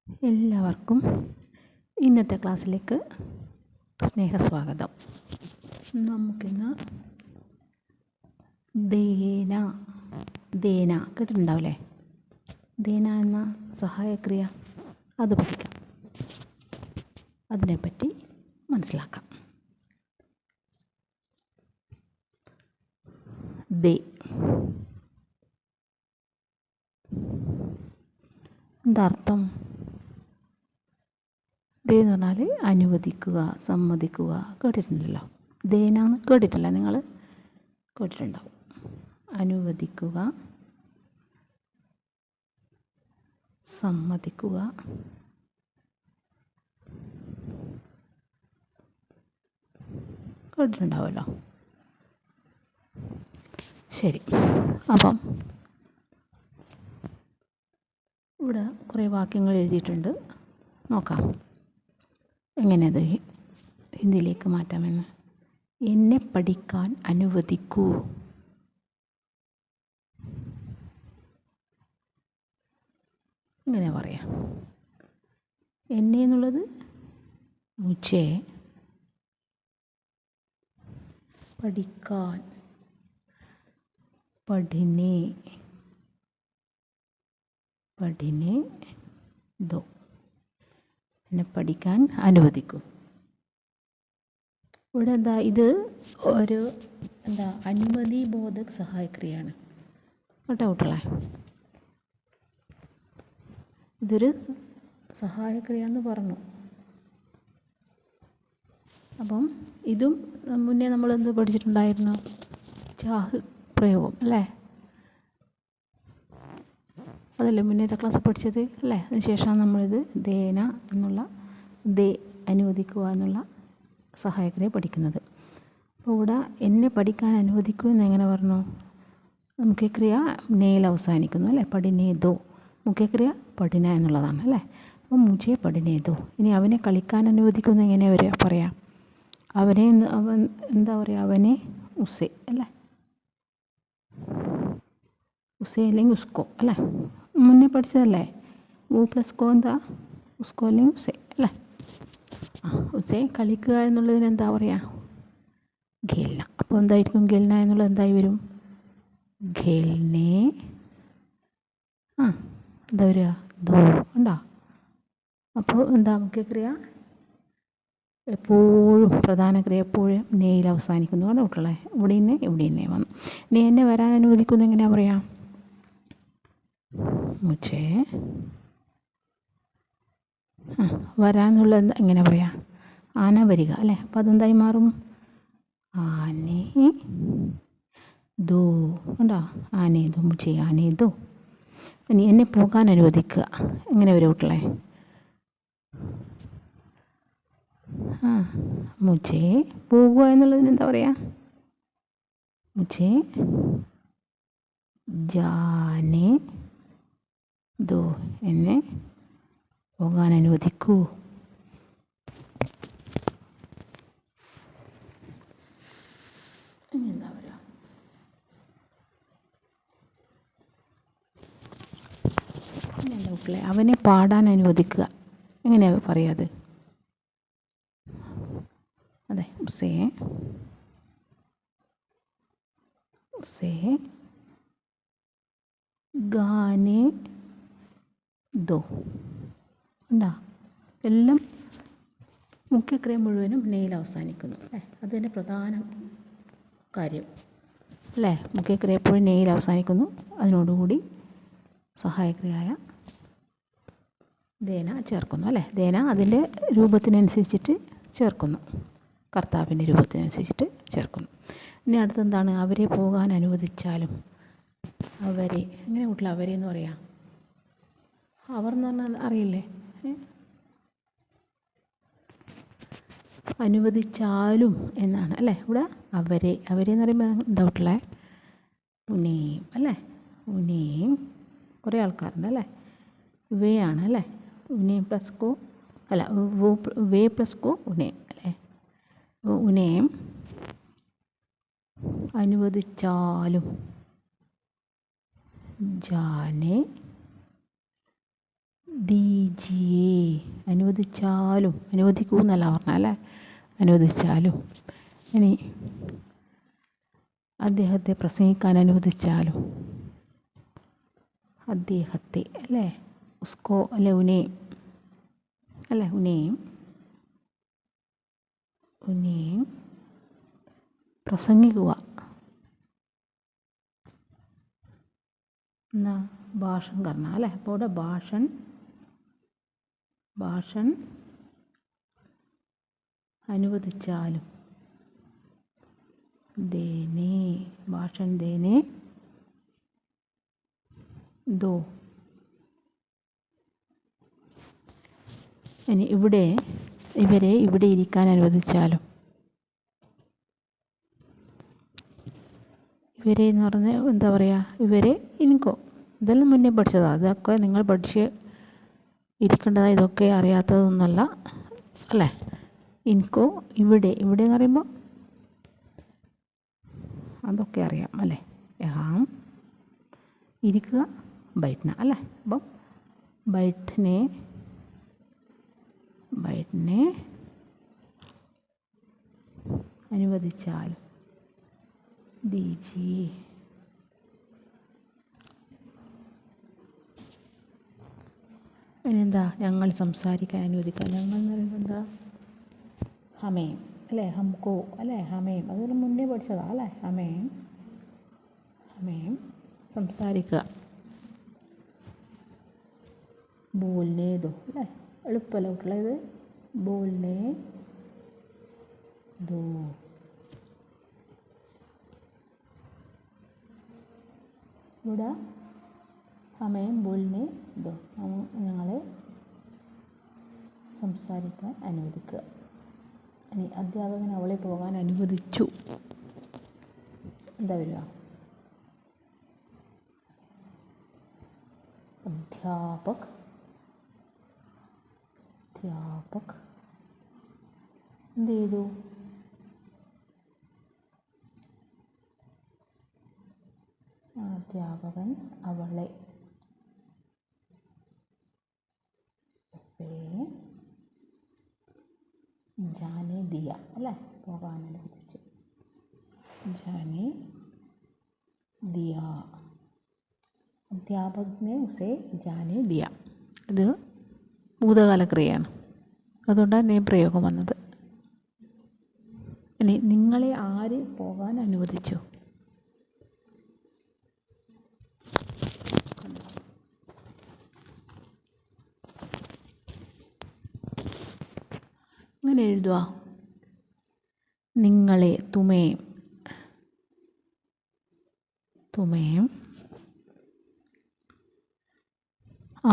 എല്ലാവർക്കും ഇന്നത്തെ ക്ലാസ്സിലേക്ക് സ്നേഹസ്വാഗതം. നമുക്കിന്ന് ദേന ദേന കേട്ടിട്ടുണ്ടാവില്ലേ? ദേന എന്ന സഹായക്രിയ അത് പഠിക്കാം. അതിനെപ്പറ്റി മനസ്സിലാക്കാം. ദേ എന്താ അർത്ഥം? ദേ എന്ന് പറഞ്ഞാൽ അനുവദിക്കുക, സമ്മതിക്കുക. കേട്ടിട്ടുണ്ടല്ലോ? ദേനാന്ന് കേട്ടിട്ടില്ല? നിങ്ങൾ കേട്ടിട്ടുണ്ടാവും. അനുവദിക്കുക, സമ്മതിക്കുക, കേട്ടിട്ടുണ്ടാവുമല്ലോ. ശരി, അപ്പം ഇവിടെ കുറേ വാക്യങ്ങൾ എഴുതിയിട്ടുണ്ട്. നോക്കാം എങ്ങനെയത് ഹിന്ദിയിലേക്ക് മാറ്റാമെന്ന്. എന്നെ പഠിക്കാൻ അനുവദിക്കൂ. ഇങ്ങനെ പറയാം. എന്നെ എന്നുള്ളത് മുझे, പഠിക്കാൻ പഠിനെ, പഠിനെ ദോ, എന്നെ പഠിക്കാൻ അനുവദിക്കൂ. ഇവിടെ എന്താ, ഇത് ഒരു അനുമതി ബോധക സഹായക്രിയയാണ് കേട്ടോ കുട്ടികളെ. ഇതൊരു സഹായക്രിയ എന്ന് പറഞ്ഞു. അപ്പം ഇതും മുന്നേ നമ്മളെന്ത് പഠിച്ചിട്ടുണ്ടായിരുന്നു? ചാഹ് പ്രയോഗം അല്ലേ? അതല്ലേ മുന്നേത്തെ ക്ലാസ് പഠിച്ചത് അല്ലേ? അതിനുശേഷമാണ് നമ്മളിത് ദേന എന്നുള്ള ദേ അനുവദിക്കുക എന്നുള്ള സഹായക്രിയ പഠിക്കുന്നത്. അപ്പോൾ ഇവിടെ എന്നെ പഠിക്കാൻ അനുവദിക്കൂ എന്നെങ്ങനെ പറഞ്ഞു? മുഖ്യക്രിയ നേയിൽ അവസാനിക്കുന്നു അല്ലേ? പഠിനേ ദോ. മുഖ്യക്രിയ പഠിന എന്നുള്ളതാണ് അല്ലേ? അപ്പോൾ മുझे പഠിനേ ദോ. ഇനി അവനെ കളിക്കാൻ അനുവദിക്കുന്ന എങ്ങനെ പറയാം? അവനെ അവൻ എന്താ പറയുക? അവനെ ഉസേ അല്ലേ? ഉസേ അല്ലെങ്കിൽ ഉസ്കോ അല്ലേ? മുന്നേ പഠിച്ചതല്ലേ? വോ പ്ലസ് കോ എന്താ? ഉസ്കോ അല്ലെങ്കിൽ ഉസേ അല്ലേ? ഉസേ കളിക്കുക എന്നുള്ളതിന് എന്താ പറയുക? ഖേൽന. അപ്പോൾ എന്തായിരിക്കും ഖേൽന എന്നുള്ളത്? എന്തായി വരും? ഖേൽനെ. എന്താ വരിക? ദോ ഉണ്ടോ? അപ്പോൾ എന്താ മുഖ്യക്രിയ എപ്പോഴും, പ്രധാന ക്രിയ എപ്പോഴും നെയിൽ അവസാനിക്കുന്നു. കണ്ടോ കുട്ടികളെ? ഇവിടെ തന്നെ വന്നു. നീ എന്നെ വരാൻ അനുവദിക്കുന്നു എങ്ങനെയാ പറയാം? മുझे വരാനുള്ള എങ്ങനെ പറയാം? ആന വരിക അല്ലേ? അപ്പം അതെന്തായി മാറും? ആനെ ദോ ഉണ്ടോ? ആനെ ദോ, മുझे ആനെ ദോ. ഇനി എന്നെ പോകാൻ അനുവദിക്കുക എങ്ങനെ വരും കുട്ടികളെ? മുझे പോകുക എന്നുള്ളതിന് എന്താ പറയുക? മുझे ജാനെ ദോ, എന്നെ പോകാൻ അനുവദിക്കൂ. ഇനി എന്താ പറയുക? ഇനിയല്ല കുട്ടികളെ, അവനെ പാടാൻ അനുവദിക്കുക എങ്ങനെയാണ് പറയാത്? അതെ, ഉസേ ഗാനെ ദോ ഉണ്ടാ? എല്ലാം മുഖ്യക്രിയ മുഴുവനും നെയിൽ അവസാനിക്കുന്നു അല്ലേ? അത് തന്നെ പ്രധാന കാര്യം അല്ലേ? മുഖ്യക്രിയ എപ്പോഴും നെയിൽ അവസാനിക്കുന്നു. അതിനോടുകൂടി സഹായക്രിയയായ ദേന ചേർക്കുന്നു അല്ലേ? ദേന അതിൻ്റെ രൂപത്തിനനുസരിച്ചിട്ട് ചേർക്കുന്നു, കർത്താവിൻ്റെ രൂപത്തിനനുസരിച്ചിട്ട് ചേർക്കുന്നു. ഇനി അടുത്തെന്താണ്? അവരെ പോകാൻ അനുവദിച്ചാലും. അവരെ എങ്ങനെ കുട്ടികൾ അവരെ എന്ന് പറയാം? അവർ എന്ന് പറഞ്ഞാൽ അറിയില്ലേ? അനുവദിച്ചാലും എന്നാണ് അല്ലേ? ഇവിടെ അവരെ എന്ന് പറയുമ്പോൾ എന്താ കുട്ടികളെ? ഉനേം അല്ലേ? ഉനേം കുറേ ആൾക്കാരുണ്ട് അല്ലേ? വേ ആണ് അല്ലേ? ഉനേം പ്ലസ് കോ അല്ല, വേ പ്ലസ് കോ ഉനേം അല്ലേ? ഉനേം അനുവദിച്ചാലും ജാനെ ദീജിയേ, അനുവദിച്ചാലും, അനുവദിക്കൂ എന്നല്ല പറഞ്ഞ അല്ലേ, അനുവദിച്ചാലും. ഇനി അദ്ദേഹത്തെ പ്രസംഗിക്കാൻ അനുവദിച്ചാലും, അദ്ദേഹത്തെ അല്ലേ, ഉസ്കോ അല്ലെ, ഉനേം അല്ലേ, ഉനേം പ്രസംഗിക്കുക എന്നാ ഭാഷൻ കർണ അല്ലേ. അപ്പോൾ ഇവിടെ ഭാഷൻ അനുവദിച്ചാലും, ദേനെ, ഭാഷൻ ദേനെ ദോ. ഇനി ഇവരെ ഇവിടെ ഇരിക്കാൻ അനുവദിച്ചാലും, ഇവരെ എന്ന് പറഞ്ഞാൽ എന്താ പറയുക, ഇവരെ ഇനിക്കോ, ഇതെല്ലാം മുന്നേ പഠിച്ചതാണ്, ഇതൊക്കെ നിങ്ങൾ പഠിച്ച് ഇരിക്കേണ്ടതാണ്, ഇതൊക്കെ അറിയാത്തതൊന്നുമല്ല അല്ലേ. ഇനിക്കോ ഇവിടെ എന്ന് പറയുമ്പോൾ അതൊക്കെ അറിയാം അല്ലേ. യഹാം ഇരിക്കുക, ബൈഠന അല്ലേ. അപ്പം ബൈഠനെ അനുവദിച്ചാൽ ദീജിയേ. അതിനെന്താ, ഞങ്ങൾ സംസാരിക്കാൻ അനുവദിക്കുക. ഞങ്ങൾ എന്ന് പറയുമ്പോൾ എന്താ, ഹമേം അല്ലേ, ഹംകോ അല്ലേ, ഹമേം അതെല്ലാം മുന്നേ പഠിച്ചതാ അല്ലേ. ഹമേം സംസാരിക്കുക. ബോൽനെ ദോ അല്ലേ, എളുപ്പമല്ല ഇത്. ബോൽനെ ദോ. ഇവിടെ ഹമേം ബോൽനെ ദോ, ഞങ്ങളെ സംസാരിക്കാൻ അനുവദിക്കുക. ഇനി അധ്യാപകൻ അവളെ പോകാൻ അനുവദിച്ചു, എന്താ വരിക, അധ്യാപക് എന്ത് ചെയ്തു, അധ്യാപകൻ അവളെ ജാനെ ദിയ അല്ലേ, പോകാൻ അനുവദിച്ചു. ജാനെ ദിയ, അധ്യാപകനെ ഉസേ ജാനെ ദിയ. ഇത് ഭൂതകാല ക്രിയയാണ്, അതുകൊണ്ടാണ് നേം പ്രയോഗം വന്നത്. ഇനി നിങ്ങളെ ആര് പോകാൻ അനുവദിച്ചു, അങ്ങനെ എഴുതുക. നിങ്ങളെ തുമേം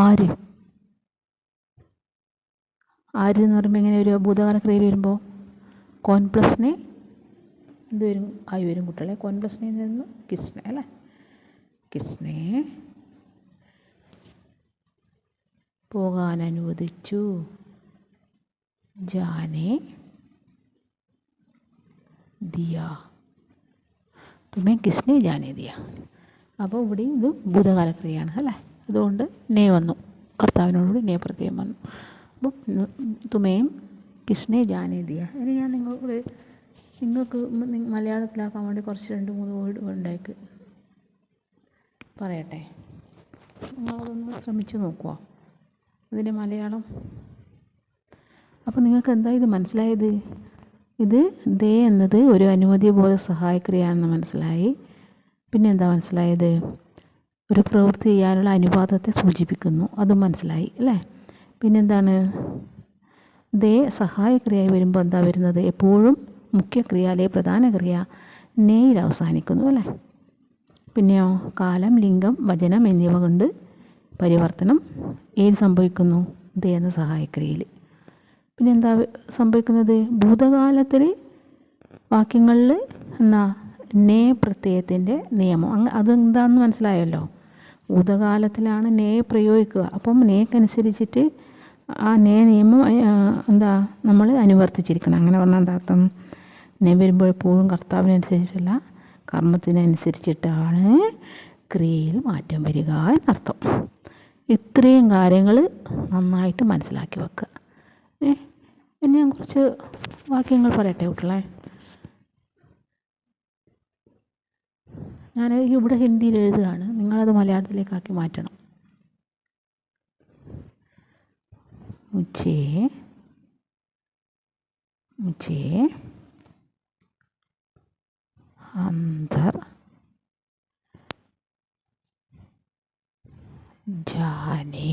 ആര് എന്ന് പറയുമ്പോൾ ഇങ്ങനെ ഒരു ഭൂതകാല ക്രിയയിൽ വരുമ്പോൾ കോൺ പ്ലസ്നെ എന്ത് വരും, ആയി വരും കുട്ടികളെ. കോൺ പ്ലസ്നെ നിന്ന് കിസ്നെ അല്ലേ, കിസ്നെ പോകാൻ അനുവദിച്ചു, ജാനെ ദിയ, തുമേ കിസ്നെ ജാനെ ദിയ. അപ്പോൾ ഇവിടെ ഇത് ഭൂതകാല ക്രിയയാണ് അല്ലേ, അതുകൊണ്ട് നേ വന്നു, കർത്താവിനോടുകൂടി നേ പ്രത്യയം വന്നു. അപ്പം തുമേം കിസ്നെ ജാനെ ദിയ. ഇനി ഞാൻ നിങ്ങൾക്ക് മലയാളത്തിലാക്കാൻ വേണ്ടി കുറച്ച് 2-3 വേർഡ് ഉണ്ടാക്കി പറയട്ടെ, നിങ്ങളതൊന്ന് ശ്രമിച്ചു നോക്കുക ഇതിൻ്റെ മലയാളം. അപ്പോൾ നിങ്ങൾക്ക് എന്താ ഇത് മനസ്സിലായത്, ഇത് ദേ എന്നത് ഒരു അനുമതിബോധ സഹായക്രിയയാണെന്ന് മനസ്സിലായി. പിന്നെ എന്താ മനസ്സിലായത്, ഒരു പ്രവൃത്തി ചെയ്യാനുള്ള അനുപാതത്തെ സൂചിപ്പിക്കുന്നു, അതും മനസ്സിലായി അല്ലേ. പിന്നെന്താണ്, ദേ സഹായക്രിയയായി വരുമ്പോൾ എന്താ വരുന്നത്, എപ്പോഴും മുഖ്യക്രിയ അല്ലെ പ്രധാന ക്രിയ നേയിൽ അവസാനിക്കുന്നു അല്ലേ. പിന്നെയോ കാലം, ലിംഗം, വചനം എന്നിവ കൊണ്ട് പരിവർത്തനം ഏത് സംഭവിക്കുന്നു, ദേ എന്ന സഹായക്രിയയിൽ. പിന്നെ എന്താ സംഭവിക്കുന്നത്, ഭൂതകാലത്തിൽ വാക്യങ്ങളിൽ എന്നാ നേ പ്രത്യയത്തിൻ്റെ നിയമം അതെന്താണെന്ന് മനസ്സിലായല്ലോ. ഭൂതകാലത്തിലാണ് നേ പ്രയോഗിക്കുക, അപ്പം നേക്കനുസരിച്ചിട്ട് ആ നേ നിയമം എന്താ നമ്മൾ അനുവർത്തിച്ചിരിക്കണം. അങ്ങനെ പറഞ്ഞാൽ എന്താ അർത്ഥം, നേ വരുമ്പോൾ എപ്പോഴും കർത്താവിനനുസരിച്ചല്ല കർമ്മത്തിനനുസരിച്ചിട്ടാണ് ക്രിയയിൽ മാറ്റം വരിക എന്നർത്ഥം. ഇത്രയും കാര്യങ്ങൾ നന്നായിട്ട് മനസ്സിലാക്കി വെക്കുക. ഇനി ഞാൻ കുറച്ച് വാക്യങ്ങൾ പറയട്ടെ കുട്ടികളെ. ഞാൻ ഇവിടെ ഹിന്ദിയിൽ എഴുതുകയാണ്, നിങ്ങളത് മലയാളത്തിലേക്കാക്കി മാറ്റണം. മുझे अंदर जाने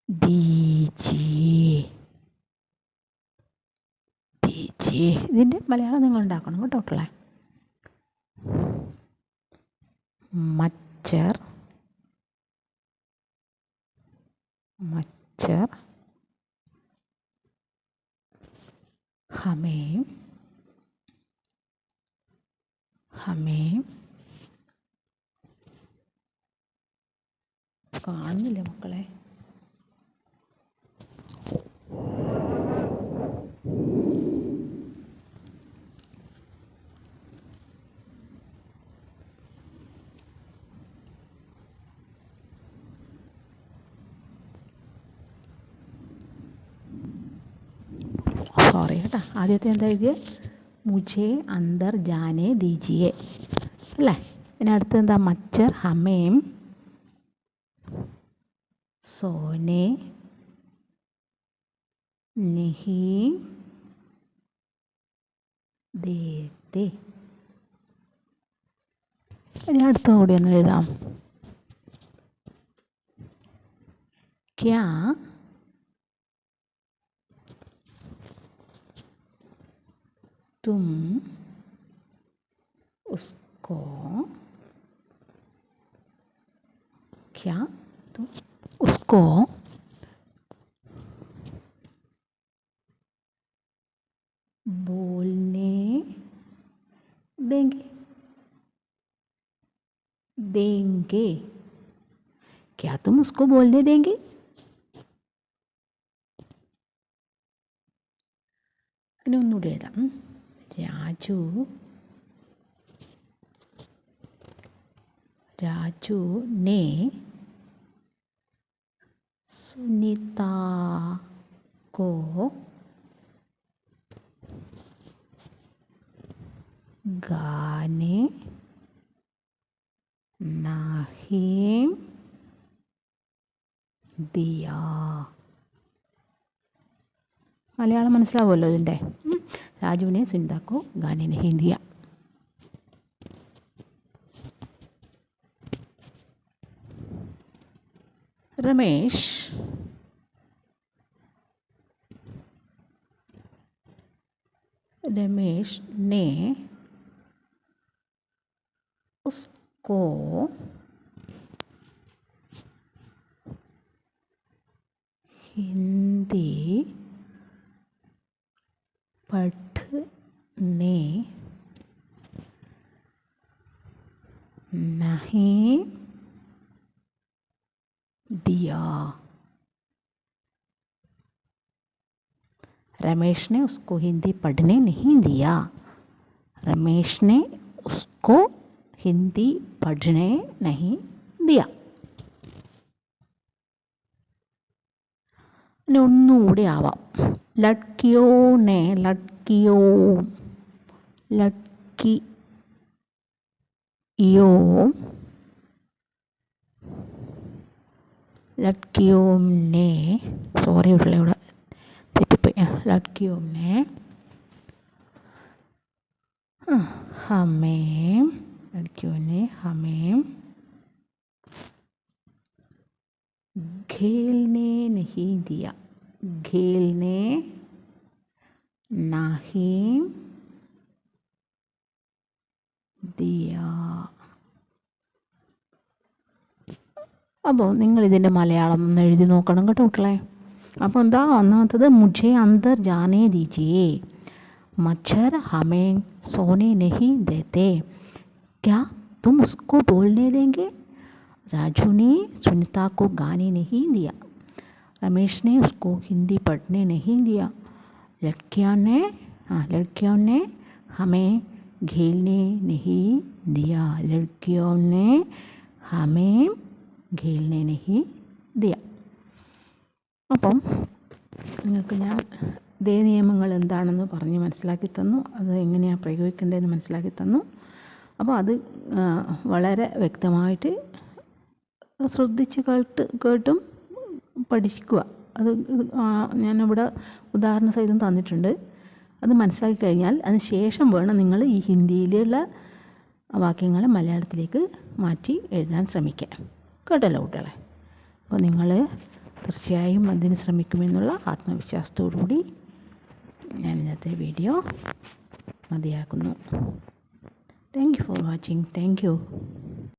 दीजिए. ഇതിൻ്റെ മലയാളം നിങ്ങൾ ഉണ്ടാക്കണം കേട്ടോ കുട്ടികളെ. മച്ചർ हमें കാണുന്നില്ല മക്കളെ. സോറി കേട്ടോ. ആദ്യത്തെ എന്താ എഴുതിയത്? മുझे अंदर जाने दीजिए അല്ലേ. ഇനി അടുത്ത് എന്താ? മച്ചർ ഹമേം സോനെ नहीं देते. ഇനി അടുത്ത കൂടി ഒന്ന് എഴുതാം. क्या तुम उसको बोलने देंगे? क्या तुम उसको बोलने देंगे? ഇനി ഒന്നുകൂടി എഴുതാം. राजू ने सुनीता को गाने नहीं दिया. മലയാളം മനസ്സിലാവുമല്ലോ ഇതിൻ്റെ. രാജുവിനെ സുനിതക്കോ ഗാനെ നഹീ ദിയ. रमेश ने उसको हिंदी पढ़ने नहीं दिया. रमेश ने उसको हिंदी पढ़ने नहीं दिया. रमेश ने उसको हिंदी पढ़ने नहीं दिया. ഒന്നുകൂടി ആവാം. ലഡ്കിയോ നെ ലഡ്കിയോ लड़कियों ने सॉरी ഇവിടെ തെറ്റിപ്പോയി. लड़कियों ने हमें खेलने नहीं दिया. खेलने नहीं दिया. അപ്പോൾ നിങ്ങളിതിൻ്റെ മലയാളം ഒന്ന് എഴുതി നോക്കണം കേട്ടോ കുട്ടികളെ. അപ്പോൾ എന്താ ഒന്നാമത്തത്? മുझे अंदर जाने दीजिए. मच्छर हमें सोने नहीं देते. क्या तुम उसको बोलने देंगे? राजू ने सुनीता को गाने नहीं दिया. रमेश ने उसको हिंदी पढ़ने नहीं दिया. लड़कियों ने हमें खेलने नहीं दिया. लड़कियों ने हमें ഖേൽനെ നഹി ദിയ. അപ്പം നിങ്ങൾക്ക് ഞാൻ ദേ നിയമങ്ങൾ എന്താണെന്ന് പറഞ്ഞ് മനസ്സിലാക്കി തന്നു, അത് എങ്ങനെയാണ് പ്രയോഗിക്കേണ്ടതെന്ന് മനസ്സിലാക്കി തന്നു. അപ്പോൾ അത് വളരെ വ്യക്തമായിട്ട് ശ്രദ്ധിച്ച് കേട്ടും പഠിക്കുക. അത് ഞാനിവിടെ ഉദാഹരണ സഹിതം തന്നിട്ടുണ്ട്. അത് മനസ്സിലാക്കി കഴിഞ്ഞാൽ അതിന് ശേഷം വേണം നിങ്ങൾ ഈ ഹിന്ദിയിലുള്ള വാക്യങ്ങൾ മലയാളത്തിലേക്ക് മാറ്റി എഴുതാൻ ശ്രമിക്കാൻ. കേട്ടല്ലോ കുട്ടികളെ? അപ്പോൾ നിങ്ങൾ തീർച്ചയായും അതിന് ശ്രമിക്കുമെന്നുള്ള ആത്മവിശ്വാസത്തോടുകൂടി ഞാൻ ഇന്നത്തെ വീഡിയോ മതിയാക്കുന്നു. Thank you for watching. Thank U.